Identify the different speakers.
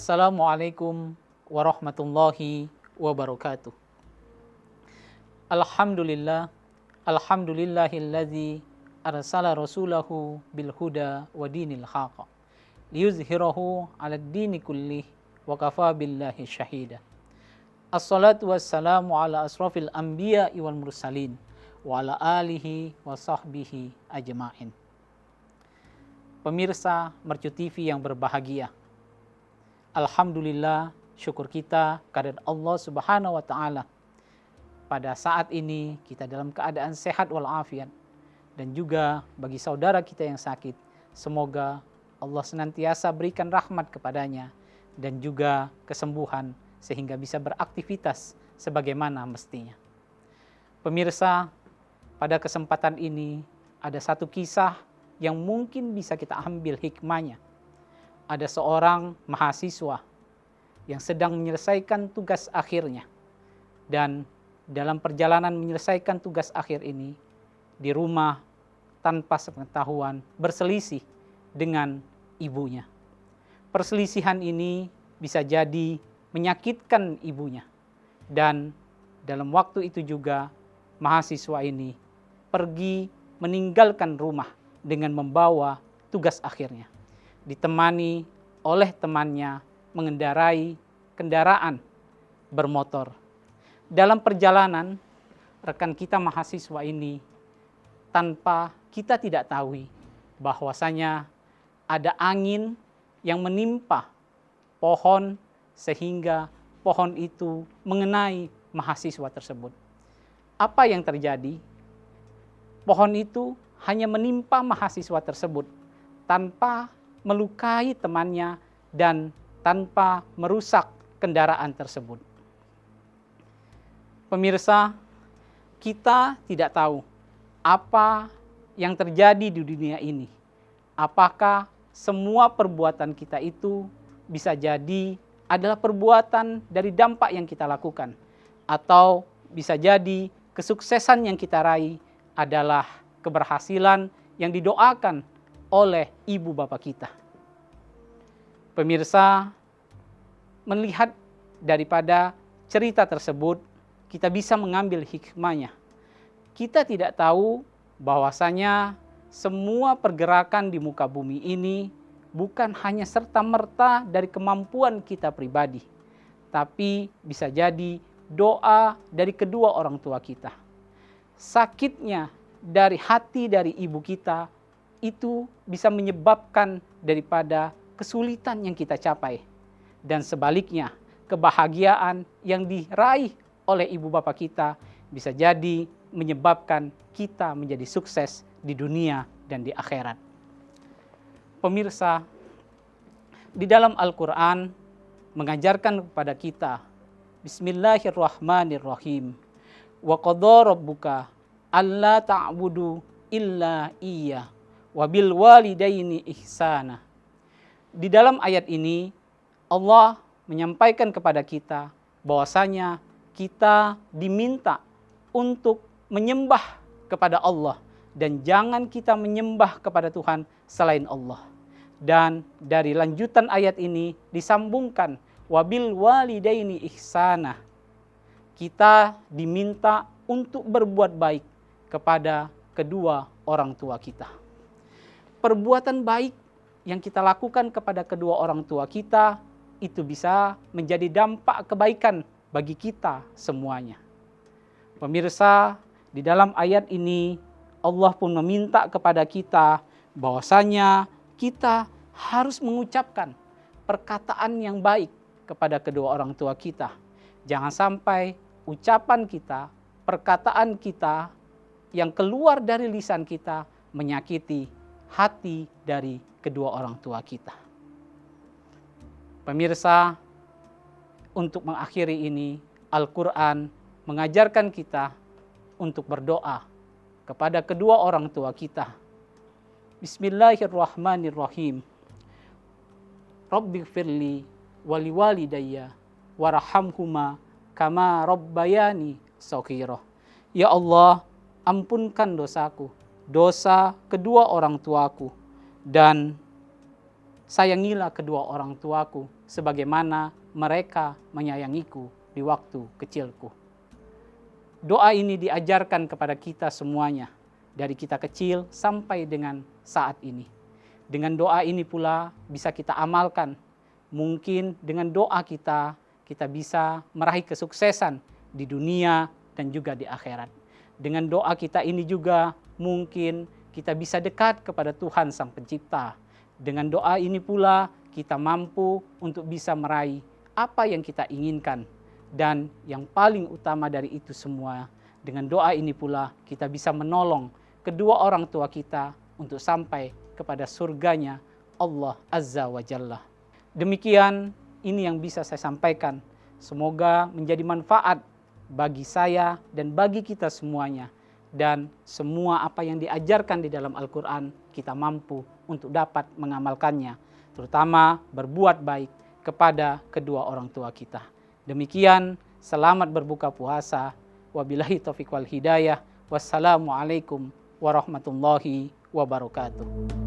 Speaker 1: Assalamualaikum warahmatullahi wabarakatuh. Alhamdulillah, alhamdulillahilladzi arsala rasulahu bil huda wa dinil haqq liyuzhirahu 'alad dini kullih wa kafa billahi syahida. Assalatu wassalamu ala asrafil anbiya'i wal mursalin wa ala alihi wa sahbihi ajma'in. Pemirsa Mercu TV yang berbahagia, alhamdulillah, syukur kita kehadirat Allah Subhanahu wa taala. Pada saat ini kita dalam keadaan sehat walafiat, dan juga bagi saudara kita yang sakit, semoga Allah senantiasa berikan rahmat kepadanya dan juga kesembuhan sehingga bisa beraktivitas sebagaimana mestinya. Pemirsa, pada kesempatan ini ada satu kisah yang mungkin bisa kita ambil hikmahnya. Ada seorang mahasiswa yang sedang menyelesaikan tugas akhirnya, dan dalam perjalanan menyelesaikan tugas akhir ini di rumah tanpa sepengetahuan berselisih dengan ibunya. Perselisihan ini bisa jadi menyakitkan ibunya, dan dalam waktu itu juga mahasiswa ini pergi meninggalkan rumah dengan membawa tugas akhirnya, ditemani oleh temannya mengendarai kendaraan bermotor. Dalam perjalanan, rekan kita mahasiswa ini tanpa kita tidak tahu bahwasanya ada angin yang menimpa pohon sehingga pohon itu mengenai mahasiswa tersebut. Apa yang terjadi? Pohon itu hanya menimpa mahasiswa tersebut tanpa melukai temannya dan tanpa merusak kendaraan tersebut. Pemirsa, kita tidak tahu apa yang terjadi di dunia ini. Apakah semua perbuatan kita itu bisa jadi adalah perbuatan dari dampak yang kita lakukan, atau bisa jadi kesuksesan yang kita raih adalah keberhasilan yang didoakan oleh ibu bapak kita. Pemirsa, melihat daripada cerita tersebut, kita bisa mengambil hikmahnya. Kita tidak tahu bahwasanya semua pergerakan di muka bumi ini bukan hanya serta-merta dari kemampuan kita pribadi, tapi bisa jadi doa dari kedua orang tua kita. Sakitnya dari hati dari ibu kita itu bisa menyebabkan daripada kesulitan yang kita capai, dan sebaliknya kebahagiaan yang diraih oleh ibu bapak kita bisa jadi menyebabkan kita menjadi sukses di dunia dan di akhirat. Pemirsa, di dalam Al-Quran mengajarkan kepada kita, Bismillahirrahmanirrahim, wa qadha rabbuka alla ta'budu illa iya wa bil walidaini ihsana. Di dalam ayat ini Allah menyampaikan kepada kita bahwasanya kita diminta untuk menyembah kepada Allah dan jangan kita menyembah kepada Tuhan selain Allah. Dan dari lanjutan ayat ini disambungkan wabil walidaini ihsana. Kita diminta untuk berbuat baik kepada kedua orang tua kita. Perbuatan baik yang kita lakukan kepada kedua orang tua kita itu bisa menjadi dampak kebaikan bagi kita semuanya. Pemirsa, di dalam ayat ini Allah pun meminta kepada kita bahwasanya kita harus mengucapkan perkataan yang baik kepada kedua orang tua kita. Jangan sampai ucapan kita, perkataan kita yang keluar dari lisan kita menyakiti hati dari kedua orang tua kita. Pemirsa, untuk mengakhiri ini, Al-Quran mengajarkan kita untuk berdoa kepada kedua orang tua kita. Bismillahirrahmanirrahim. Rabbighfirli wali walidayya warhamhuma kama rabbayani shaghira. Ya Allah, ampunkan dosaku, dosa kedua orang tuaku, dan sayangilah kedua orang tuaku sebagaimana mereka menyayangiku di waktu kecilku. Doa ini diajarkan kepada kita semuanya, dari kita kecil sampai dengan saat ini. Dengan doa ini pula bisa kita amalkan. Mungkin dengan doa kita bisa meraih kesuksesan di dunia dan juga di akhirat. Dengan doa kita ini juga mungkin kita bisa dekat kepada Tuhan Sang Pencipta. Dengan doa ini pula kita mampu untuk bisa meraih apa yang kita inginkan. Dan yang paling utama dari itu semua, dengan doa ini pula kita bisa menolong kedua orang tua kita untuk sampai kepada surganya Allah Azza wa Jalla. Demikian ini yang bisa saya sampaikan. Semoga menjadi manfaat bagi saya dan bagi kita semuanya. Dan semua apa yang diajarkan di dalam Al-Quran kita mampu untuk dapat mengamalkannya, terutama berbuat baik kepada kedua orang tua kita. Demikian, selamat berbuka puasa. Wabillahi taufiq wal hidayah. Wassalamualaikum warahmatullahi wabarakatuh.